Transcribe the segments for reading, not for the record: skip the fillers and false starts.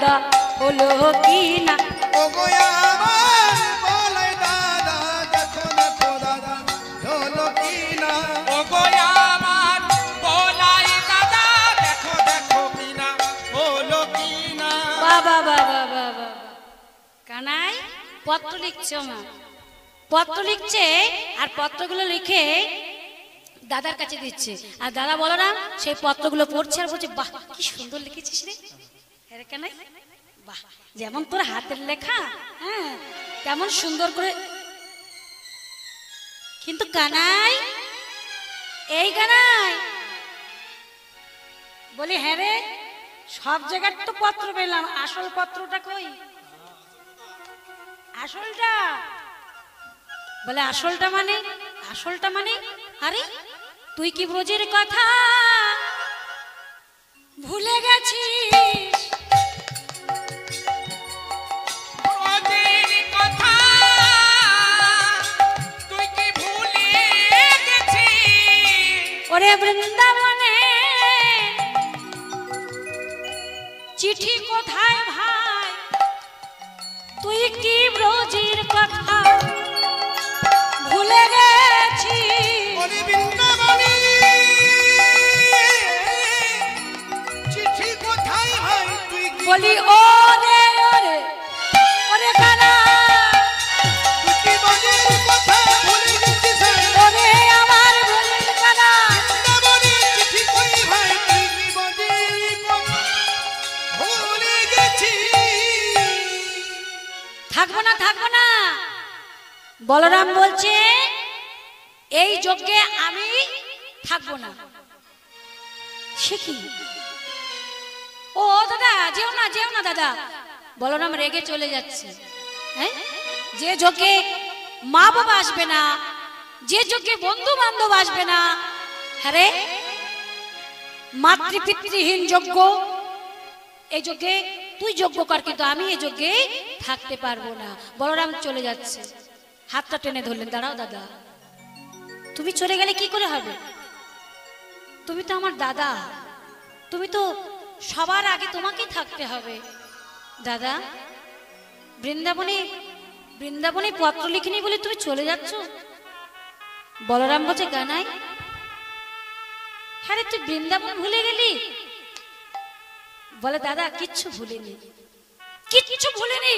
দাদা হলো কি না। ওগো আমার বলাই দাদা দেখো দেখো দাদা হলো কি না। ওগো আমার বলাই দাদা দেখো দেখো কি না হলো কি না। বাবা বাবা বাবা কানাই পত্র লিখছে, মা পত্র লিখছে আর পত্রগুলো লিখে দাদার কাছে দিচ্ছে। আর দাদা বলরাম সেই পত্রগুলো পড়ছে আর বলছে বাহ কি সুন্দর লিখেছিস রে। হ্যাঁ কানাই বাহ, যেমন তোর হাতের লেখা হ্যাঁ তেমন সুন্দর করে। কিন্তু কানাই এই কানাই বলি হ্যাঁ রে সব জায়গার তো পত্র পেলাম, আসল পত্রটা কই? আসলটা বলে আসলটা মানে, আসলটা মানে আরে তুই কি ব্রজের কথা ভুলে গেছিস? ব্রজের কথা তুই কি ভুলে গেছিস? ওরে বৃন্দাবনে চিঠি কোথায় ভাই, তুই কি ব্রজের কথা ভুলে গেছিস? ওরে বৃন্দাবনে চিঠি কোথায় ভাই তুই কি বলি ওরে ওরে ওরে কানা তুই কি বলির কথা ভুলে গেছিস? ওরে আমার ভুলের কানা। বৃন্দাবনে চিঠি কই ভাই তুই কি বলির কথা ভুলে গেছিস? থাকবো না থাকবো না, বলরাম বলছে এই যজ্ঞে আমি থাকবো না। সে কি? ও দাদা যেও না যেও না দাদা। বলরাম রেগে চলে যাচ্ছে। হ্যাঁ যে যজ্ঞে মা বাবা আসবে না, যে যজ্ঞে বন্ধু বান্ধব আসবে না, হ্যাঁ রে মাতৃপিতৃহীন যজ্ঞ, এই যজ্ঞে তুই যজ্ঞ কর কিন্তু আমি এই যজ্ঞে থাকতে পারবো না। বলরাম চলে যাচ্ছে, হাতটা টেনে ধরলেন। দাঁড়াও দাদা, তুমি চলে গেলে কি করে হবে? তুমি তো আমার দাদা, তুমি তো সবার আগে তোমাকেই থাকতে হবে। দাদা বৃন্দাবনে বৃন্দাবনে পত্র লিখিনি বলে তুমি চলে যাচ্ছ? বলরাম বলছে কানাই হ্যাঁ রে তুই বৃন্দাবন ভুলে গেলি? বলে দাদা কিচ্ছু ভুলিনি, কিচ্ছু ভুলিনি।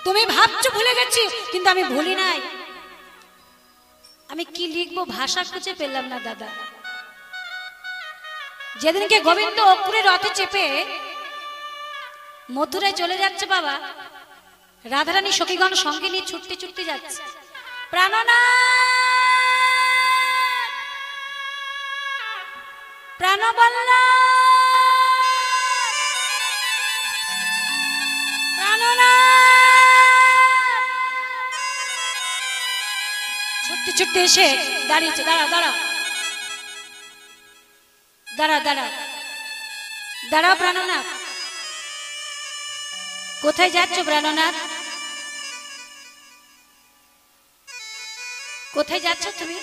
তুমি ভাবছো ভুলে গেছি কিন্তু আমি ভুলি নাই। আমি কি লিখবো ভাষা খুঁজে পেলাম না দাদা। যেদিনকে গোবিন্দ অপুরে রথে চেপে মথুরায় চলে যাচ্ছে বাবা, রাধারানী সখীগণ সঙ্গে নিয়ে ছুটতে ছুটতে যাচ্ছে। প্রাণনাথ প্রাণবল্লভ ছুটতে ছুটতে এসে দাঁড়িয়েছে। দাঁড়া দাঁড়া দাঁড়া দাঁড়া দাঁড়াও প্রাণনাথ, কোথায় যাচ্ছ প্রাণনাথ? কোথায় যাচ্ছ তুমি?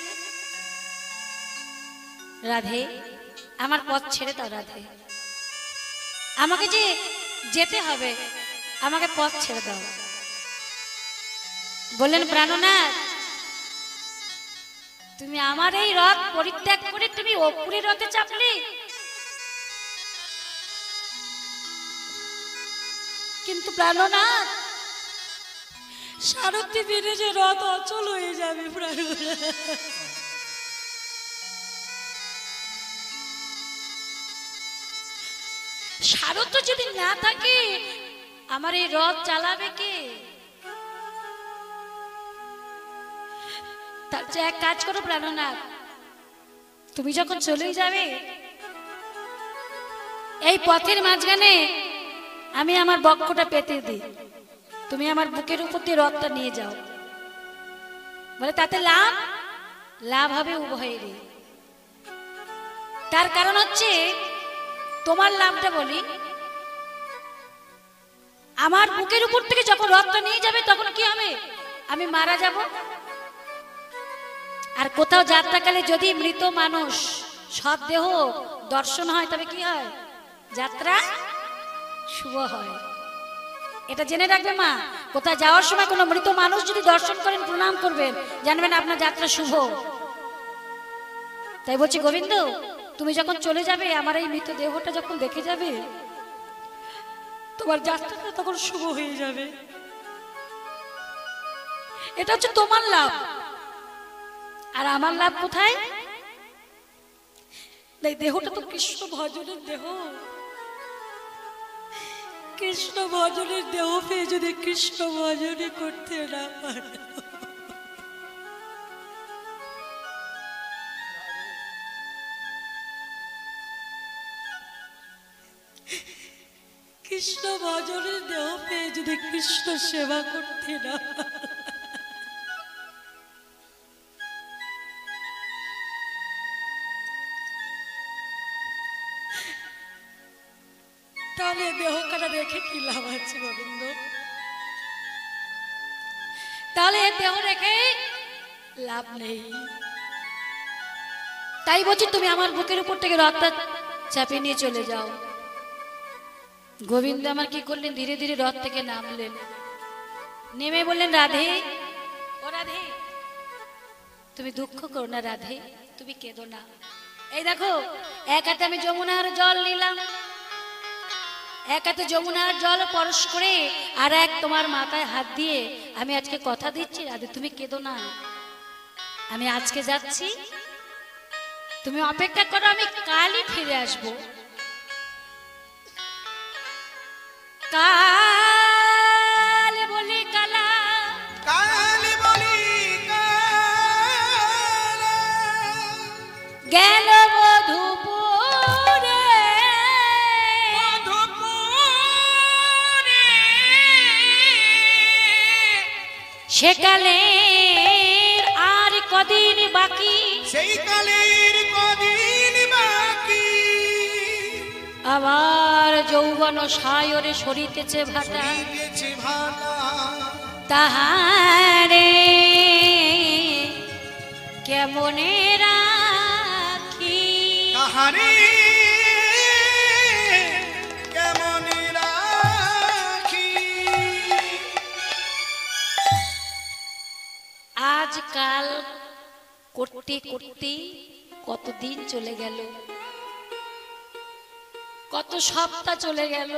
রাধে আমার পথ ছেড়ে দাও রাধে, আমাকে যে যেতে হবে, আমাকে পথ ছেড়ে দাও। বললেন প্রাণনাথ তুমি আমার এই রথ পরিত্যাগ করে তুমি অপুরের রথে চাপলে, কিন্তু প্রাণনাথ সারথি বিনে যে রথ অচল হয়ে যাবে প্রাণনাথ। সারথ যদি না থাকে আমার এই রথ চালাবে কে? তার চেয়ে এক কাজ করো প্রাণনাথ, তুমি যখন চলেই যাবে এই পথের মাঝখানে আমি আমার বক্ষটা পেতে দিই, তুমি আমার বুকের উপর দিয়ে রথটা নিয়ে যাও। বলে তাতে লাভ লাভ হবে উভয়েরই। তার কারণ হচ্ছে তোমার লাভটা বলি, আমার বুকের উপর থেকে যখন রথটা নিয়ে যাবে তখন কি হবে? আমি মারা যাব। আর কোথাও যাত্রাকালে যদি মৃত মানুষ সৎদেহ দর্শন হয় তবে কি হয়? যাত্রা শুভ হয়। এটা জেনে রাখবে মা, কোথায় যাওয়ার সময় কোনো মৃত মানুষ যদি দর্শন করেন, প্রণাম করবেন, জানবেন আপনার যাত্রা শুভ। তাই বলছি গোবিন্দ, তুমি যখন চলে যাবে, আমার এই মৃত দেহটা যখন দেখে যাবে, তোমার যাত্রাটা তখন শুভ হয়ে যাবে। এটা হচ্ছে তোমার লাভ। আর আমার লাভ কোথায়? এই দেহটা তো কৃষ্ণ ভজনের দেহ। কৃষ্ণ ভজনের দেহ পেয়ে যদি কৃষ্ণ ভজনে করতে না পারে, কৃষ্ণ ভজনের দেহ পেয়ে যদি কৃষ্ণ সেবা করতে না পারে, তাহলে দেহ কাটা রেখে কি লাভ আছে গোবিন্দ? তাহলে দেহ রেখে লাভ নেই। তাই বলছি তুমি আমার বুকের উপর থেকে রথটা চাপিয়ে নিয়ে চলে যাও। গোবিন্দ আমার কি করলেন, ধীরে ধীরে রথ থেকে নামলেন, নেমে বললেন, রাধে, ও রাধে, তুমি দুঃখ করো না রাধে, তুমি কেঁদো না। এই দেখো, এক হাতে আমি যমুনার জল নিলাম, এক হাতে যমুনার জল পরশ করে, আর এক তোমার মাথায় হাত দিয়ে আমি আজকে কথা দিচ্ছি, রাধে তুমি কেঁদো না, আমি আজকে যাচ্ছি, তুমি অপেক্ষা করো, আমি কালই ফিরে আসবো। কাল বলি কালা, কাল বলি কালা, গেল মধুপুরে, মধুপুরে সেকালে আর কদিন বাকি, সেই কালের কদিন বাকি, আবার যৌবন সায়রে সরিতেছে ভাটা, গেছে ভাটা, তাহারে কেমনে রাখি, তাহারে কেমন রাখি। আজকাল করতে করতে কতদিন চলে গেল, কত সপ্তাহ চলে গেল,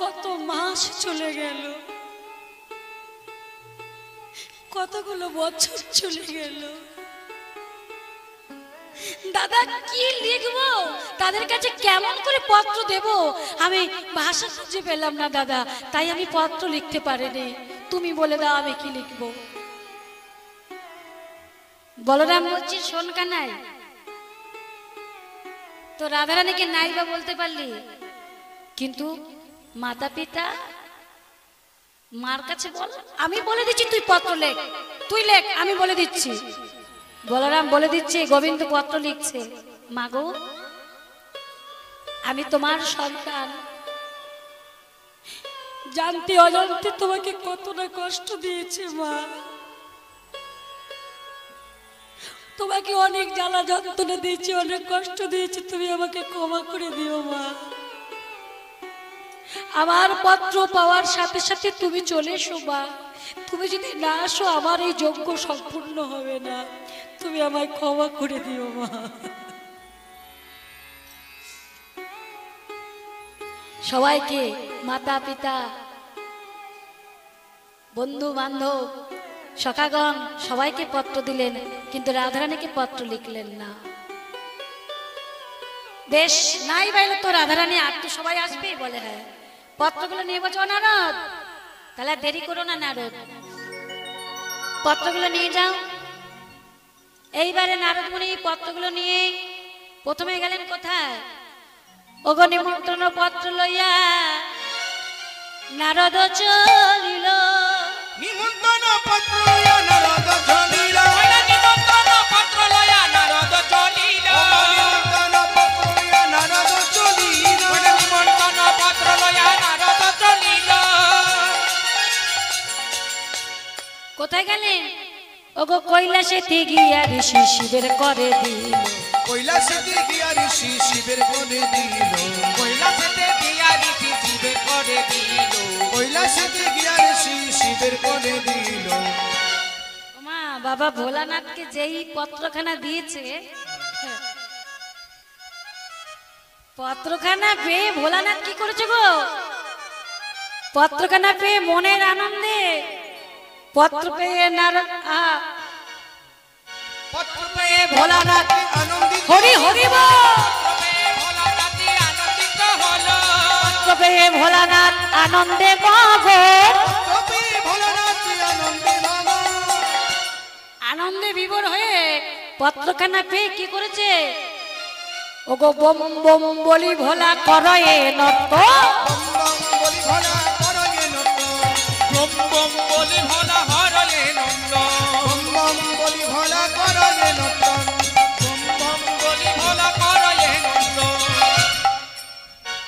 কত মাস চলে গেল, কতগুলো বছর চলে গেল। দাদা কি লিখবো, তাদের কাছে কেমন করে পত্র দেব, আমি ভাষা খুঁজে পেলাম না দাদা, তাই আমি পত্র লিখতে পারিনি। তুমি বলে দাও আমি কি লিখবো। বলরাম বলছি, শোন কানাই, তো রাধারানীকে নাই বা বলতে পারলি, কিন্তু মাতা পিতা মার কাছে বল, আমি বলে দিচ্ছি তুই পত্র লেখ, তুই লেখ, আমি বলে দিচ্ছি। বলরাম বলে দিচ্ছে, গোবিন্দ পত্র লিখছে, মাগো আমি তোমার সন্তান, জানতে অজান্তে তোমাকে কতটা কষ্ট দিয়েছে মা, তোমাকে অনেক জ্বালা যন্ত্রণা দিয়েছি, অনেক কষ্ট দিয়েছি, তুমি আমাকে ক্ষমা করে দিও মা। আমার পত্র পাওয়ার সাথে সাথে তুমি চলে এসো মা, তুমি যদি না আসো আমার এই যজ্ঞ সম্পূর্ণ হবে না, তুমি আমায় ক্ষমা করে দিও মা। সবাইকে, মাতা পিতা, বন্ধু বান্ধব, সখাগণ সবাইকে পত্র দিলেন, কিন্তু রাধারানীকে পত্র লিখলেন না। বেশ, নাই বাইলে তো রাধারানী আর তো সবাই আসবে, বলে হ্যাঁ, পত্রগুলো নিয়ে বলছো নারদ, তাহলে দেরি করো না নারদ, পত্রগুলো নিয়ে যাও। এইবারে নারদ মুনি পত্রগুলো নিয়ে প্রথমে গেলেন কোথায়? ওগো নিমন্ত্রণ পত্র লইয়া নারদ চলিল, নিমন্ত্রণ পত্র নারদ চলিল, নিমন্ত্রণ পত্র লয়া নারদ চলিল, নিমন্ত্রণ পত্র নারদ চলিল, নিমন্ত্রণ পত্র লয়া নারদ চলিল। কোথায় গেলেন? ওগো কৈলাসেতে গিয়া ঋষি শিবের করে দিল, কৈলাসেতে গিয়া ঋষি শিবের করে দিল, কৈলাসেতে বাবা ভোলানাথকে যেই পত্রখানা দিয়েছে, পত্রখানা পেয়ে ভোলানাথ কি করেছে গো? পত্রখানা পেয়ে মনের আনন্দে, পত্র পেয়ে পত্র পেয়ে ভোলানাথ আনন্দিত হরি হরি বল। ভোলানাথই আনন্দিত হলো। পত্র পেয়ে ভোলানাথ আনন্দে মগন, পত্র পেয়ে ভোলানাথ আনন্দে মগন। আনন্দে বিভোর হয়ে পত্রখানা পেয়ে কি করেছে? ওগো বম বম বলি ভোলা করয়ে নত, বম বম বলি ভোলা করয়ে নত। বম বম বলি ভোলা হরয়ে নন্দ। বম বম বলি ভোলা করয়ে নত। বম বম বলি ভোলা করয়ে নন্দ।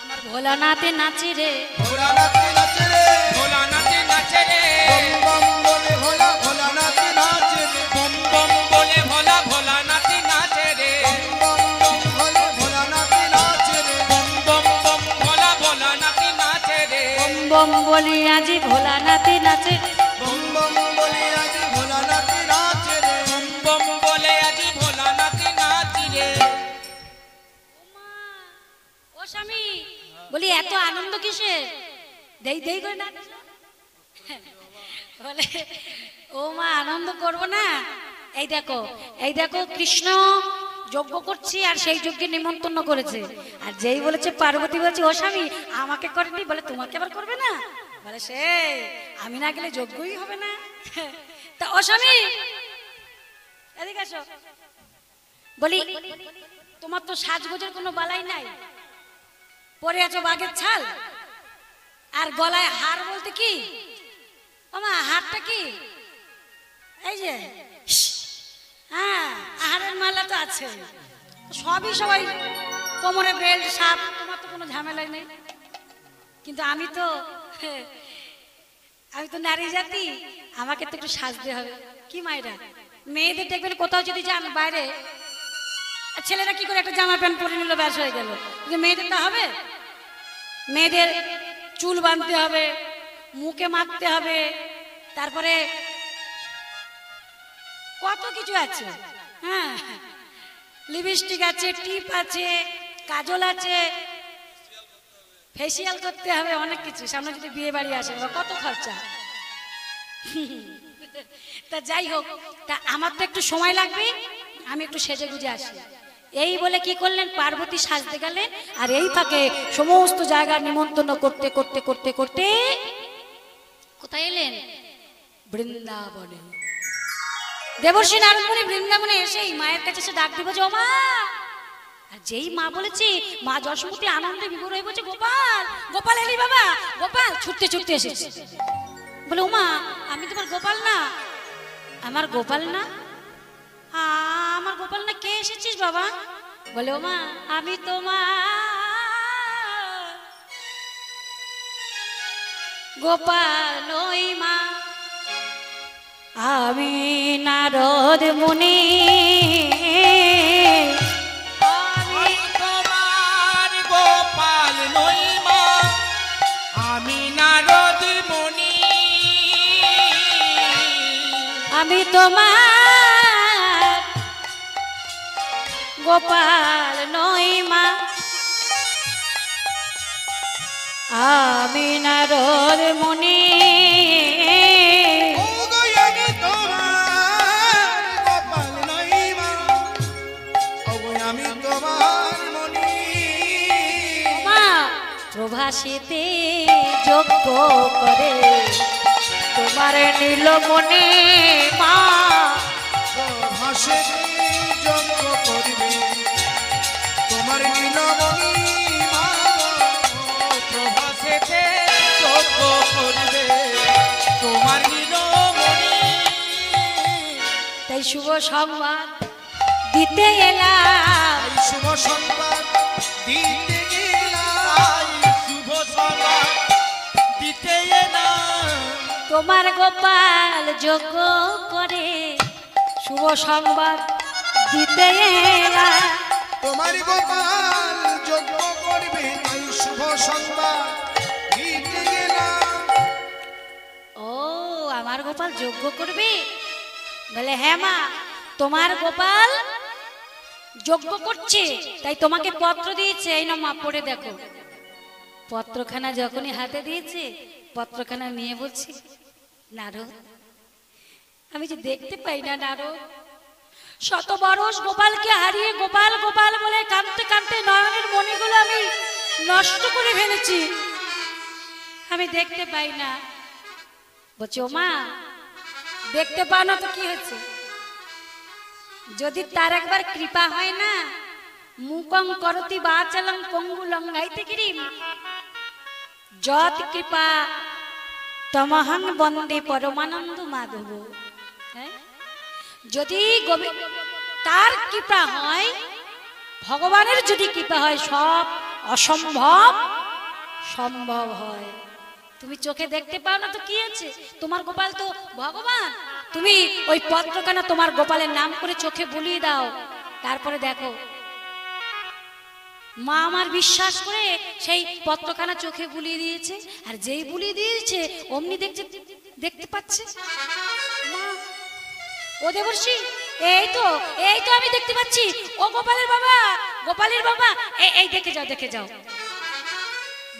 আমার ভোলানাথে নাচে রে, ভোলানাথ নাচে রে। ভোলানাথে নাচে রে। বম বম বলে ভোলা ভোলানাথ নাচে রে। বম বম বলে ভোলা ভোলানাথে নাচে রে। বম বম বলে ভোলানাথ নাচে রে। বম বম বম ভোলা ভোলানাথে নাচে রে। বম বম বলি আজি ভোলানাথে নাচে রে। বম বম বলে আজ ভোলানাথ নাচে রে। বম বম বলে আজি ভোলানাথে নাচি রে। ও স্বামী, বলি এত আনন্দ কিসে? দেই দেই করে নাচ। বলে ও মা আনন্দ করব না? এই দেখো, এই দেখো, কৃষ্ণ যজ্ঞ করছি আর সেই যজ্ঞে নিমন্ত্রণ করেছে। আর যেই বলেছে পার্বতী বলছে ও স্বামী আমাকে করেনি, বলে তোমাকে আবার করবে না? বলে সে আমি না গেলে যজ্ঞই হবে না। তা ও স্বামী এদিকে আসো। বলি তোমার তো সাজগোজের কোনো বালাই নাই, পরে আছো বাঘের ছাল, আর গলায় হার বলতে কি? ওমা হারটা কি? এই যে হ্যাঁ হারের মালা তো আছে, সবই সবাই কোমরে বেল্ট সাপ, তোমার তো কোনো ঝামেলাই নেই। কিন্তু আমি তো নারী জাতি, আমাকে তো একটু সাজতে হবে। কি মায়েরা, মেয়েদের দেখবেন কোথাও যদি যান বাইরে, আর ছেলেরা কি করে একটা জামা প্যান্ট পরে নিল ব্যাস হয়ে গেল, কিন্তু মেয়েদের তা হবে? মেয়েদের চুল বাঁধতে হবে, মুখে মাখতে হবে, তারপরে কত কিছু আছে। হ্যাঁ লিপস্টিক আছে, টিপ আছে, কাজল আছে, ফেসিয়াল করতে হবে, অনেক কিছু। সামনে যদি বিয়ে বাড়ি আসে কত খরচা। তা যাই হোক, তা আমার তো একটু সময় লাগবে, আমি একটু সেজে গুজে আসি। এই বলে কি করলেন, পার্বতী সাজতে গেলেন। আর এই ফাঁকে সমস্ত জায়গার নিমন্ত্রণ করতে করতে করতে করতে কোথায় এলেন? বৃন্দাবনে। দেবর্ষী নারদমুনি বৃন্দাবনে এসেই মায়ের কাছে এসে ডাক দিব যে ও মা। আর যেই মা বলেছে, মা যশোমতী আনন্দে বিভোর হয়ে বলছে গোপাল গোপাল এলি বাবা, গোপাল ছুটতে ছুটতে এসেছে। বলে ও মা আমি তোমার গোপাল না। আমার গোপাল না? আমার গোপাল না, কে এসেছিস বাবা? বলে ও মা আমি তোমার গোপাল নই মা, আমি নারদ মুনি। আমি তোমার গোপাল নই মা, আমি নারদ মুনি। আমি তোমার গোপাল নই মা, আমি নারদ মুনি। ওগো আমি তোমার গোপাল নই মা, ওগো আমি তোমার মনি। মা প্রভাসীতে যজ্ঞ করে তোমার নীলমণি মা। ভাসে যজ্ঞ করবে তোমার নীলমণি মা। প্রভাসেতে যজ্ঞ করবে তোমার নীলমণি। তাই শুভ সংবাদ দিতে এলাম, এই শুভ সংবাদ দিতে গেলাম, তাই শুভ সংবাদ দিতে এলাম। তোমার গোপাল যজ্ঞ করে শুভ সংবাদ দিতে এলাম। তোমার গোপাল যজ্ঞ করবে এই শুভ সংবাদ দিতে গেলাম। ও আমার গোপাল যজ্ঞ করবে, বলে হ্যাঁ মা, তোমার গোপাল যজ্ঞ করছে তাই তোমাকে পত্র দিয়েছে, এই না মা পড়ে দেখো। পত্রখানা যখনই হাতে দিয়েছে, পত্রখানা নিয়ে বলছি, নারদ আমি যে দেখতে পাই না নারদ, শত বরস গোপালকে হারিয়ে গোপাল গোপাল বলে কাঁদতে কাঁদতে নয়নের মণিগুলো আমি নষ্ট করে ফেলেছি, আমি দেখতে পাই না। বলছি ও মা, দেখতে পাও না তো কি হচ্ছে, যদি তার একবার কৃপা হয় না, মুকং করতি বাচালং পঙ্গু লঙ্ঘাইতে গিরিম যত কৃপা তমহং বন্দে পরমানন্দ মাধব। যদি তার কৃপা হয়, ভগবানের যদি কৃপা হয়, সব অসম্ভব সম্ভব হয়। তুমি চোখে দেখতে পাও না তো কি আছে, তোমার গোপাল তো ভগবান, তুমি ওই পত্রখানা তোমার গোপালের নাম করে চোখে বুলিয়ে দাও, তারপরে দেখো। মা আমার বিশ্বাস করে সেই পত্রখানা চোখে বুলিয়ে দিয়েছে, আর যেই বুলিয়ে দিয়েছে অমনি দেখতে পাচ্ছে। মা, ও দেবর্ষি, এই তো আমি দেখতে পাচ্ছি, ও গোপালের বাবা, গোপালের বাবা, এই দেখে যাও দেখে যাও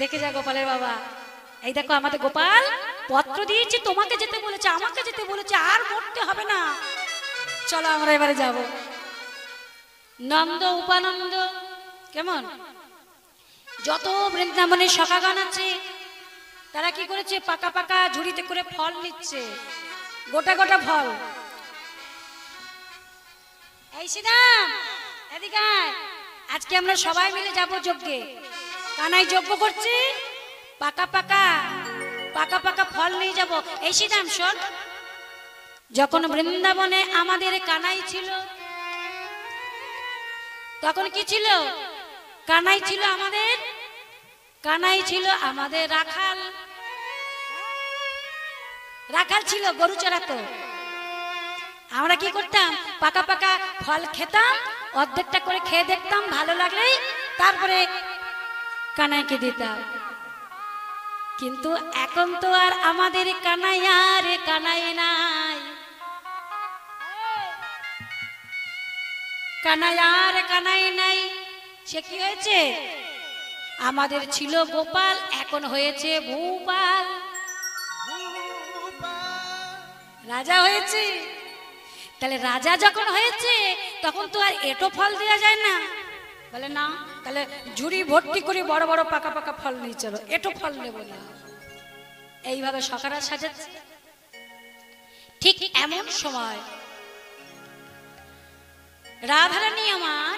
দেখে যাও গোপালের বাবা, এই দেখো আমাদের গোপাল পত্র দিয়েছে, তোমাকে যেতে বলেছে, আমাকে যেতে বলেছে, আর মরতে হবে না, চলো আমরা এবারে যাব। নন্দ উপানন্দ কেমন, যত বৃন্দাবনের সখাগণ আছে তারা কি করেছে, পাকা পাকা ঝুড়িতে করে ফল নিচ্ছে, গোটা গোটা ফল। এই শ্রীরাম, এদিকে আয়, আজকে আমরা সবাই মিলে যাব যজ্ঞে, কানাই যজ্ঞ করছি, পাকা পাকা পাকা পাকা ফল নিয়ে যাব। এই শ্রীরাম শোন, যখন বৃন্দাবনে আমাদের কানাই ছিল, তখন কি ছিল, কানাই ছিল আমাদের রাখাল, রাখাল ছিল, গরু চড়াতো। আমরা কি করতাম, পাকা পাকা ফল খেতাম, অর্ধেকটা করে খেয়ে দেখতাম, ভালো লাগলেই তারপরে কানাইকে দিতাম। কিন্তু এখন তো আর আমাদের কানাই নাই, কানাই নাই। সে কি হয়েছে, আমাদের ছিল গোপাল, এখন হয়েছে ভূপাল, রাজা হয়েছে। তাহলে রাজা যখন হয়েছে তখন তো আর এটো ফল দেওয়া যায় না, বলে না, তাহলে ঝুড়ি ভর্তি করে বড় বড় পাকা পাকা ফল নিয়ে চলো, এটো ফল নেবো না। এইভাবে সখারা সাজাচ্ছে। ঠিক এমন সময় রাধারানী আমার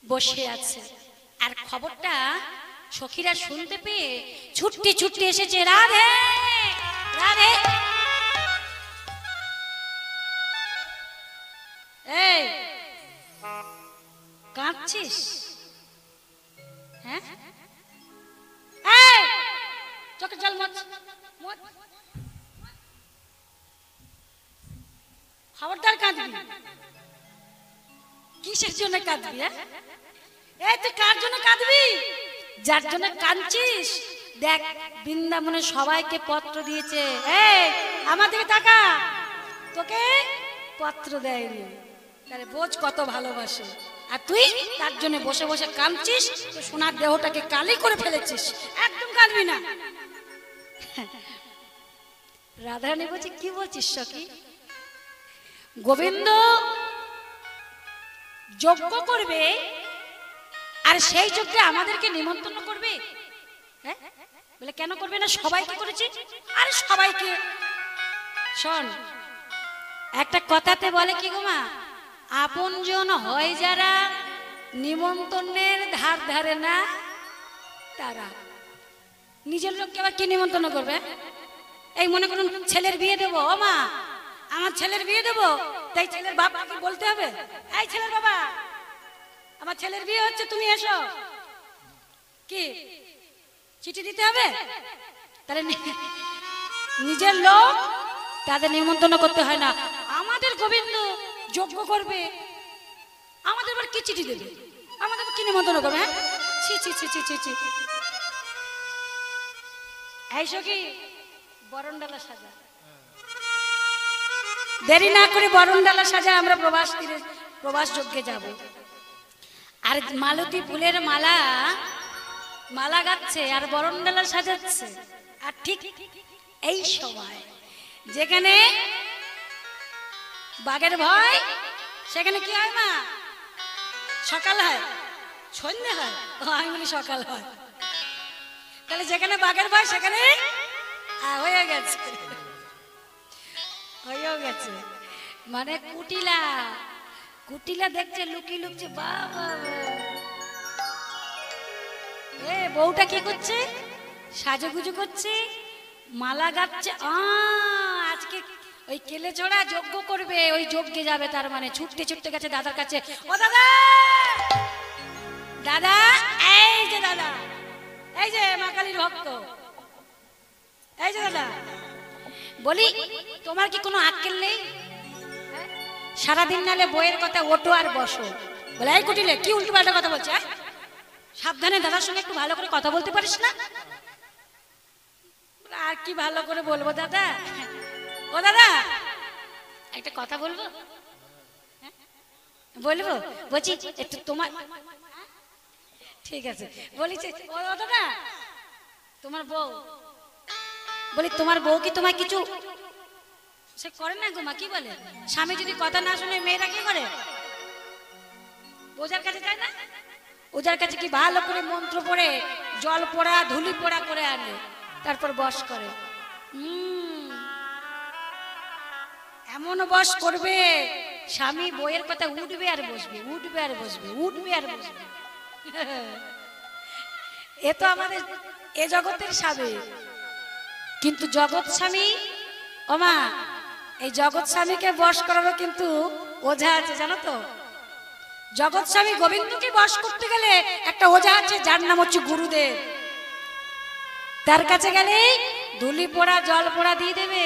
বসে আছে, আর খবরটা সখীরা শুনতে পেয়ে ছুটতে ছুটতে এসেছে, রাধে রাধে, এই কাঁদছিস, হ্যাঁ, চোখে জল মোছ, খবরদার কাঁদবি, কিসের জন্য কাঁদবি, এই তুই কার জন্য কাঁদবি, যার জন্য কাঁদছিস, দেখ বৃন্দাবনে সবাইকে পত্র দিয়েছে, এই আমার দিকে তাকা, তোকে পত্র দেয়নি, তাহলে বোঝ কত ভালোবাসে, আর তুই তার জন্য বসে বসে কাঁদছিস, তো সোনার দেহটাকে কালি করে ফেলেছিস, একদম কাঁদবি না। রাধারানী বলছে, কি বলছিস সখী, গোবিন্দ যজ্ঞ করবে, আর সেই যজ্ঞে আমাদেরকে নিমন্ত্রণ করবে, হ্যাঁ, বলে কেন করবে না, সবাইকে করেছি, আর সবাইকে। শোন, একটা কথাতে বলে কি গো মা, আপনজন হয় যারা, নিমন্ত্রণের ধার ধারে না তারা। নিজের লোককে আবার কি নিমন্ত্রণ করবে, এই মনে করুন ছেলের বিয়ে দেবো, ও মা আমার ছেলের বিয়ে দেবো, তাই ছেলের বাবাকে বলতে হবে, এই ছেলের বাবা আমার ছেলের বিয়ে হচ্ছে, তুমি এসো, কি চিঠি দিতে হবে, তাহলে নিজের লোক তাদের নিমন্ত্রণ করতে হয় না। আমাদের গোবিন্দ যজ্ঞ করবে, আমাদের আবার কি চিঠি দেবে, আমাদের কি নিমন্ত্রণ করবে, হ্যাঁ, ছি ছি ছি ছি ছি ছি। এই সখী বরণডালা সাজা, দেরি না করে বরণডালা সাজা আমরা প্রবাস যজ্ঞে যাব। আর মালতী ফুলের মালা মালা গাচ্ছে আর বরণডালা সাজাচ্ছে। আর ঠিক এই সময় যেখানে বাঘের ভয় সেখানে কি হয় মা? সকাল হয়, সন্ধ্যে হয়, আমি বলি সকাল হয়। তাহলে যেখানে বাঘের ভয় সেখানে হয়ে গেছে, হয়েও গেছে। মানে কুটিলা কুটিলা দেখছে লুকি লুকছে, বাবা এ বউটা কি করছে? সাজুগুজু করছে, মালা গাচ্ছে। আজকে ওই কেলে চড়া যজ্ঞ করবে, ওই যজ্ঞে যাবে। তার মানে ছুটতে ছুটতে গেছে দাদার কাছে। ও দাদা, দাদা, এই যে দাদা, এই যে মা কালীর ভক্ত, এই যে দাদা, বলি তোমার কি কোনো আক্কেল নেই? সারাদিন নালে বইয়ের কথা ওঠো আর বসো। বলে এই কুটিলে কি উল্টো পাল্টা কথা বলছে? সাবধানে দাদার সঙ্গে একটু ভালো করে কথা বলতে পারিস না? আর কি ভালো করে বলবো দাদা? ও দাদা, একটা কথা বলবো? বলবো, বলছি একটু তোমার, ঠিক আছে বলিছে। ও দাদা, তোমার বউ, বলি তোমার বউ কি তোমায় কিছু সে করে না গো মা? কি বলে? স্বামী যদি কথা না শুনে মেয়েরা কি করে? ওজার কাছে যায় না? ওজার কাছে কি ভালো করে মন্ত্র পড়ে জল পোড়া ধুলি পোড়া করে আনে, তারপর বস করে। এমন বস করবে স্বামী বইয়ের কথা উঠবে আর বসবে, উঠবে আর বসবে, উঠবে আর বসবে। এ তো আমাদের এ জগতের স্বামী। কিন্তু জগৎ স্বামী, ও মা, এই জগৎ স্বামীকে বশ করারও কিন্তু ওঝা আছে, জানো তো? জগৎ স্বামী গোবিন্দকে বশ করতে গেলে একটা ওঝা আছে, যার নাম হচ্ছে গুরুদেব। তার কাছে গেলে ধুলি পোড়া জল পোড়া দিয়ে দেবে।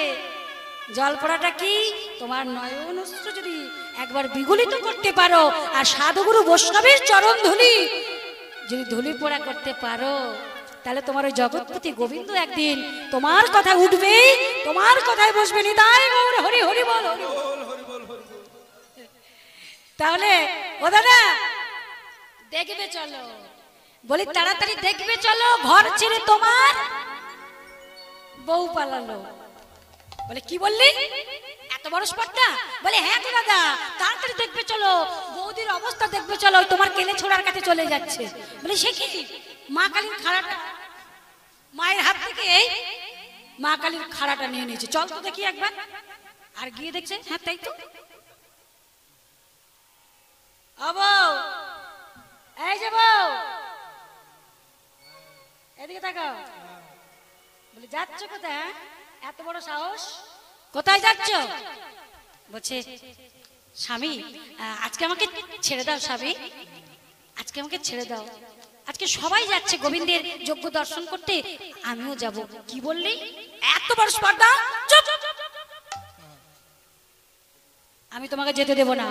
জল পোড়াটা কি? তোমার নয়ন অশ্রু যদি একবার বিগলিত করতে পারো, আর সাধুগুরু বৈষ্ণবের চরণ ধুলি যদি ধুলি পোড়া করতে পারো, তাহলে তোমার ওই জগৎপতি গোবিন্দ একদিন তোমার কথা উঠবে, তোমার কথায় বসবে। নিতাই গৌর হরি হরি বল, হরি বল। তাহলে ও দাদা দেখবে চলো, বলি তাড়াতাড়ি দেখবে চলো, ঘর ছেড়ে তোমার বউ পালালো। বলে কি বললি? এত বড় স্পর্ধা? বলে হ্যাঁ তো দাদা, তাড়াতাড়ি দেখবে চলো, বৌদির অবস্থা দেখবে চলো, তোমার কেলে ছোড়ার কাছে চলে যাচ্ছে। বলে সে কি? মা কালীর খাড়াটা মায়ের হাত থেকে মা কালীর খাড়াটা নিয়ে নিয়েছে। চল তো দেখি একবার। আর গিয়ে দেখছে, হ্যাঁ তাই তো। বউ, এই যে বউ, এদিকে তাকাও। বলে যাচ্ছ কোথায়? এত বড় সাহস, কোথায় যাচ্ছ? বলছে স্বামী আজকে আমাকে ছেড়ে দাও, স্বামী আজকে আমাকে ছেড়ে দাও। আজকে সবাই যাচ্ছে গোবিন্দের যজ্ঞ দর্শন করতে, আমিও যাব। কি বললি? এত বড় স্পর্ধা? আমি তোমাকে যেতে দেব না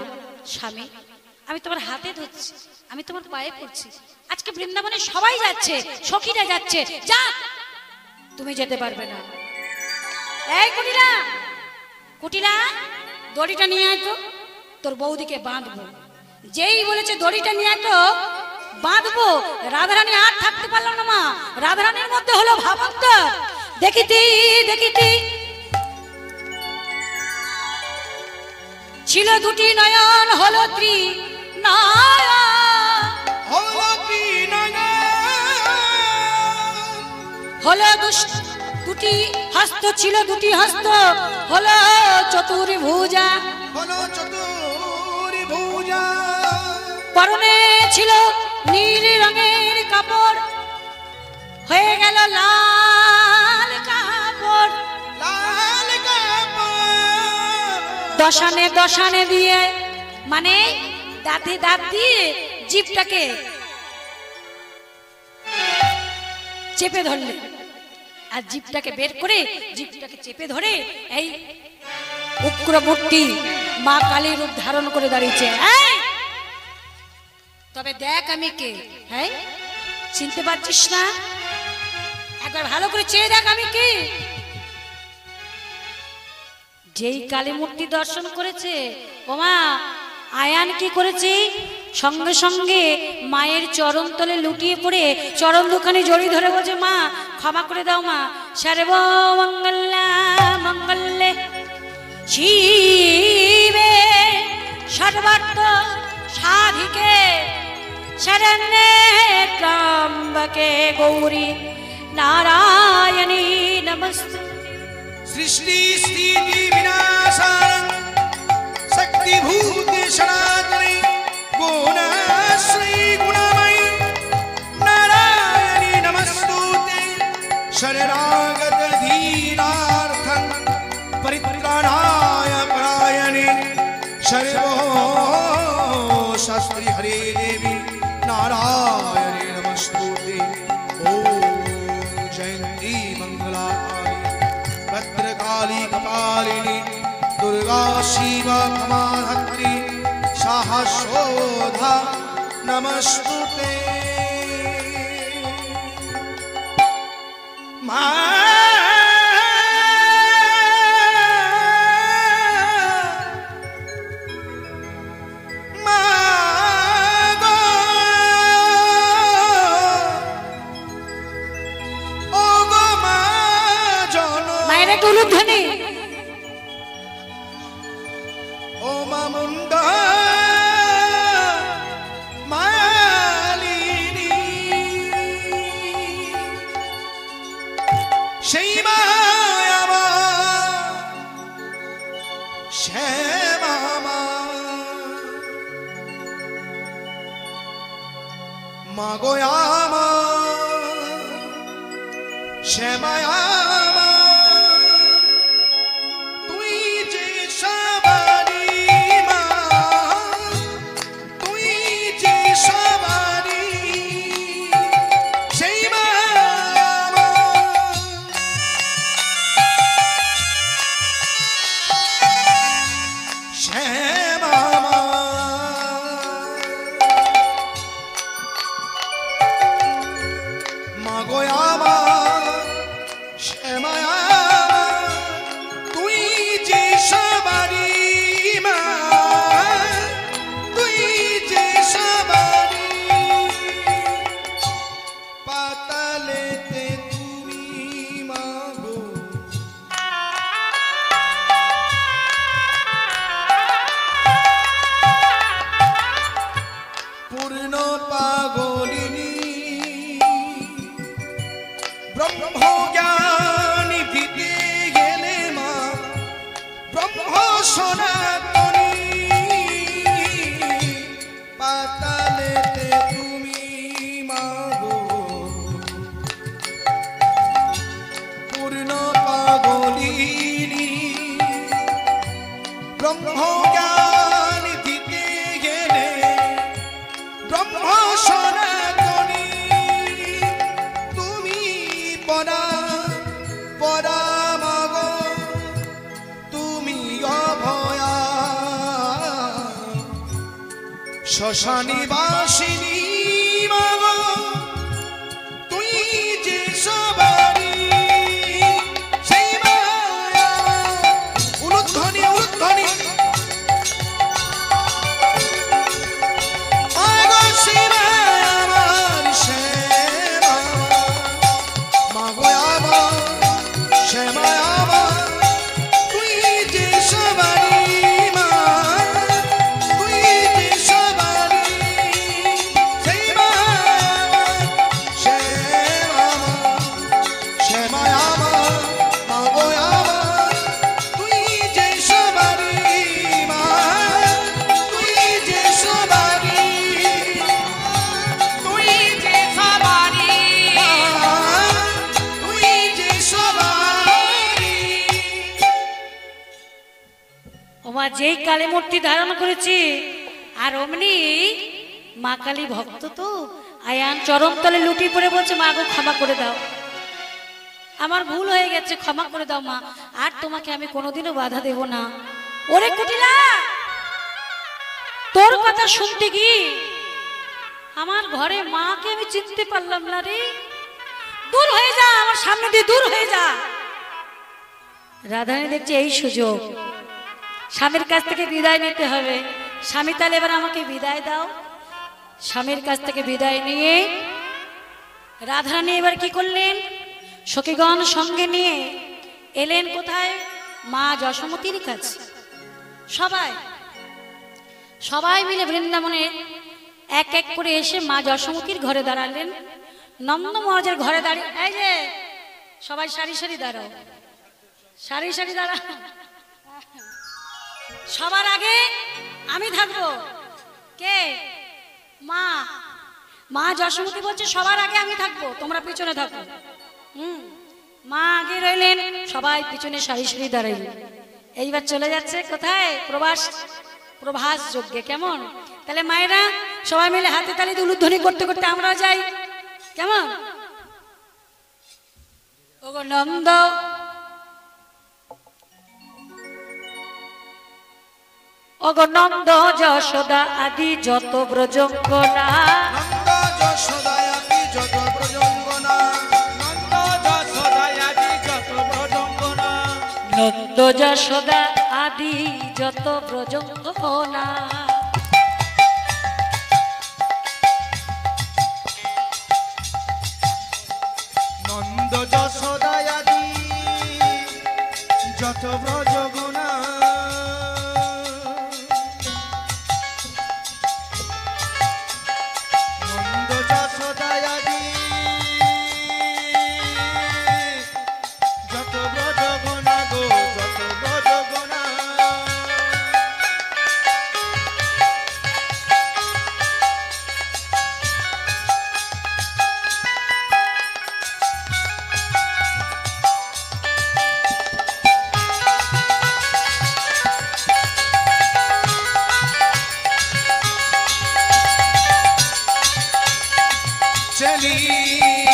স্বামী, আমি তোমার হাতে ধরছি, আমি তোমার পায়ে পড়ছি। আজকে বৃন্দাবনে সবাই যাচ্ছে, সখীরা যাচ্ছে, যা, তুমি যেতে পারবে না। এই কুটিলা, কুটিলা, দড়িটা নিয়ে আয় তো, তোর বৌদিকে বাঁধবো। যেই বলেছে দড়িটা নিয়ে আয় তো বাঁধবো, রাধারানী আর থাকতে পারলো না মা। রাধারানীর মধ্যে হলো ভাবান্তর। দেখিতি দেখিতি ছিল দুটি নয়ন, হলো হলো দুটি হস্ত, ছিল দুটি হস্ত, হলো চতুর্ভুজা, পরনে ছিল নীল রঙের কাপড়, হয়ে গেল লাল কাপড়। দশানে দশানে দিয়ে, মানে দাঁতে দাঁত দিয়ে জিভটাকে চেপে ধরলেন, আর জিভটাকে বের করে জিভটাকে চেপে ধরে এই উগ্রমূর্তি মা কালী রূপ ধারণ করে দাঁড়িয়েছে। তবে দেখ আমি কে, হ্যাঁ চিনতে পারছিস না? একবার ভালো করে চেয়ে দেখ আমি কে। যেই কালী মূর্তি দর্শন করেছে ওমা আয়ান কি করেছে সঙ্গে সঙ্গে মায়ের চরণ তলে লুটিয়ে পড়ে চরণ দুখানি জড়িয়ে ধরে বলছে মা ক্ষমা করে দাও মা সর্ব মঙ্গলা মঙ্গলে শিবে সর্বার্থ সাধিকে শরণ্যে ত্র্যম্বকে গৌরী নারায়ণী নমস্তে। सृष्टि स्थिति विनाशानं शक्तिभूते सनातने गुणाश्री गुणमयी नारायणी नमस्तुते शरणागत धीरार्थं परित्राणाय परायणे शर्वो शास्त्री हरे देवी नारायणी नमस्तुते। ओम जयंती मंगला भद्रकाली कपालिनी दुर्गा शिवा कमाधत्री साहस्रोधा नमस्तुते। তুলুধ্বনি ও মা মুন্ডা মালিনী সেই মা আমার শ্যামা মা মা গো আমার শ্যামা শ্মশানী বাসিনী মাগো তুই যে সবারি সেই মায়া উলুধ্বনি উলুধ্বনি মাগো সেই মায়া আমার শ্যামা মাগো আমার শ্যামা আমার তুই যে সবারি যেই কালী মূর্তি ধারণ করেছি আর অমনি মা কালী ভক্ত তো আয়ান চরণ তলে লুটি পড়ে বলছে মা গো ক্ষমা করে দাও আমার ভুল হয়ে গেছে ক্ষমা করে দাও মা আর তোমাকে আমি কোনোদিনও বাধা দেব না। ওরে কুটিলা তোর কথা শুনতে কি আমার ঘরে মাকে আমি চিনতে পারলাম না রে দূর হয়ে যা আমার সামনে দিয়ে দূর হয়ে যা। রাধারানী দেখছে এই সুযোগ স্বামীর কাছ থেকে বিদায় নিতে হবে। স্বামী তাহলে এবার আমাকে বিদায় দাও। স্বামীর কাছ থেকে বিদায় নিয়ে রাধারানী এবার কি করলেন, সখীগণ সঙ্গে নিয়ে এলেন কোথায়, মা যশোমতীর কাছে। সবাই সবাই মিলে বৃন্দাবনে এক এক করে এসে মা যশোমতীর ঘরে দাঁড়ালেন। নন্দ মহারাজের ঘরে দাঁড়িয়ে, এই যে সবাই সারি সারি দাঁড়াও, সারি সারি দাঁড়াও। সবার আগে আমি থাকবো। কে? মা। মা যশোমতী বলছে সবার আগে আমি থাকবো, তোমরা পিছনে থাকো। মা আগে রইলেন, সবাই পিছনে সারি সারি দাঁড়াইলেন। এইবার চলে যাচ্ছে কোথায়, প্রভাস যজ্ঞে। কেমন? তাহলে মায়েরা সবাই মিলে হাতে তালি উলুধ্বনি করতে করতে আমরা যাই। কেমন? ওগো নন্দ, ওগো নন্দ যশোদা আদি যত ব্রজঙ্গনা, নন্দ যশোদায়াতি যত ব্রজঙ্গনা, নন্দ যশোদায়াদি যত ব্রজঙ্গনা, নন্দ যশোদা আদি যত ব্রজঙ্গনা, নন্দ যশোদায়াতি যত ব্রজঙ্গনা, নন্দ যশোদায়াতি যত ব্রজঙ্গনা গো, যত ব্রজঙ্গনা। चली